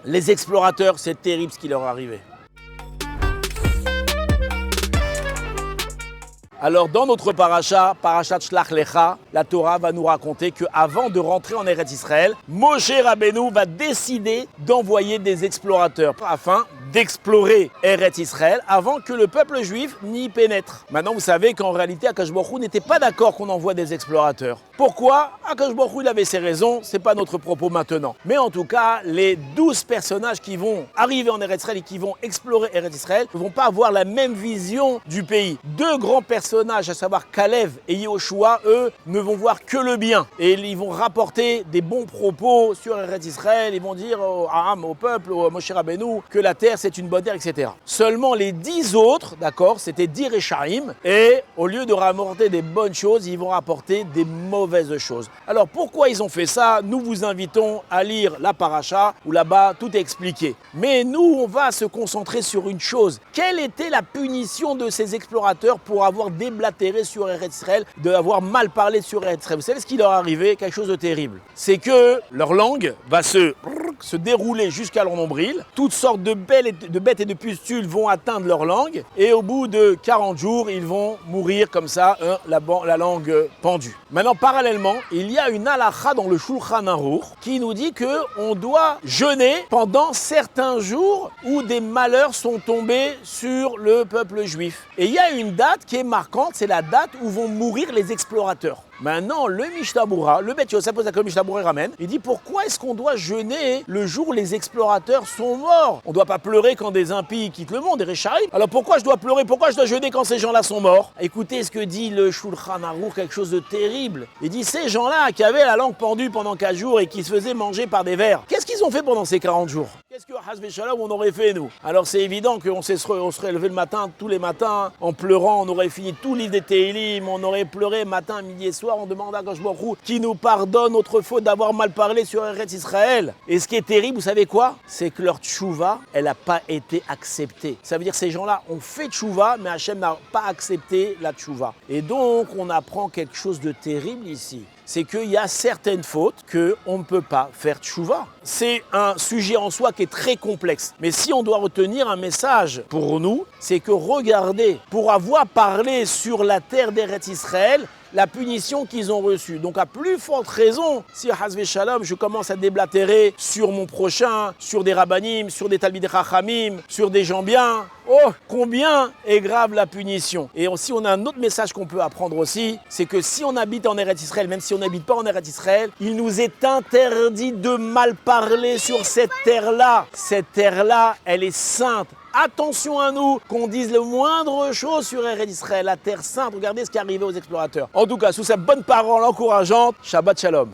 Les explorateurs, c'est terrible ce qui leur est arrivé. Alors dans notre parashat Shlach Lecha, la Torah va nous raconter qu'avant de rentrer en Eretz Israël, Moshe Rabbeinu va décider d'envoyer des explorateurs afin d'explorer Eretz Israël avant que le peuple juif n'y pénètre. Maintenant vous savez qu'en réalité Akadosh Baruch Hu n'était pas d'accord qu'on envoie des explorateurs. Pourquoi? Akadosh Baruch Hu il avait ses raisons, c'est pas notre propos maintenant. Mais en tout cas, les 12 personnages qui vont arriver en Eretz Israël et qui vont explorer Eretz Israël ne vont pas avoir la même vision du pays. Deux grands personnages, à savoir Kalev et Yehoshua, eux, ne vont voir que le bien. Et ils vont rapporter des bons propos sur Eretz Israël. Ils vont dire au peuple, au Moshe Rabbeinu, que la terre c'est une bonne terre, etc. Seulement les 10 autres, d'accord, c'était 10 Réchaïm. Et au lieu de rapporter des bonnes choses, ils vont rapporter des mauvaises choses. Alors pourquoi ils ont fait ça? Nous vous invitons à lire la paracha, où là-bas tout est expliqué. Mais nous, on va se concentrer sur une chose. Quelle était la punition de ces explorateurs pour avoir déblatéré sur Eretz Israël, d'avoir mal parlé sur Eretz Israël? Vous savez ce qui leur est arrivé? Quelque chose de terrible. C'est que leur langue va se dérouler jusqu'à leur nombril. Toutes sortes de bêtes et de pustules vont atteindre leur langue. Et au bout de 40 jours, ils vont mourir comme ça, la langue pendue. Maintenant, parallèlement, il y a une halakha dans le Shulchan Aruch qui nous dit qu'on doit jeûner pendant certains jours où des malheurs sont tombés sur le peuple juif. Et il y a une date qui est marquante, c'est la date où vont mourir les explorateurs. Maintenant, le Mishnah Berurah, le Beth Yosef pose la question, le Mishnah Berurah ramène. Il dit pourquoi est-ce qu'on doit jeûner le jour où les explorateurs sont morts? On ne doit pas pleurer quand des impies quittent le monde, des Réchaïm. Alors pourquoi je dois pleurer? Pourquoi je dois jeûner quand ces gens-là sont morts? Écoutez ce que dit le Shulchan Aruch, quelque chose de terrible. Il dit ces gens-là qui avaient la langue pendue pendant 4 jours et qui se faisaient manger par des vers, qu'est-ce qu'ils ont fait pendant ces 40 jours? Qu'est-ce que Hasbe Shalom on aurait fait nous? Alors c'est évident qu'on serait levé le matin, tous les matins, en pleurant, on aurait fini tout le livre des Téhilim, on aurait pleuré matin, midi et soir, on demande à Akadosh Baruch Hu qui nous pardonne notre faute d'avoir mal parlé sur Eretz Israël. Et ce qui est terrible, vous savez quoi? C'est que leur tchouva, elle n'a pas été acceptée. Ça veut dire que ces gens-là ont fait tchouva, mais Hachem n'a pas accepté la tchouva. Et donc on apprend quelque chose de terrible ici. C'est qu'il y a certaines fautes qu'on ne peut pas faire tchouva. C'est un sujet en soi qui est très complexe. Mais si on doit retenir un message pour nous, c'est que regardez, pour avoir parlé sur la terre d'Eretz Israël, la punition qu'ils ont reçue. Donc à plus forte raison, si Hasve Shalom, je commence à déblatérer sur mon prochain, sur des rabbanim, sur des talmidei chachamim, sur des gens bien, oh, combien est grave la punition. Et aussi, on a un autre message qu'on peut apprendre aussi, c'est que si on habite en Eretz Israël, même si on n'habite pas en Eretz Israël, il nous est interdit de mal parler sur cette terre-là. Cette terre-là, elle est sainte. Attention à nous, qu'on dise le moindre chose sur Eretz Israël, la terre sainte. Regardez ce qui est arrivé aux explorateurs. En tout cas, sous cette bonne parole encourageante, Shabbat Shalom.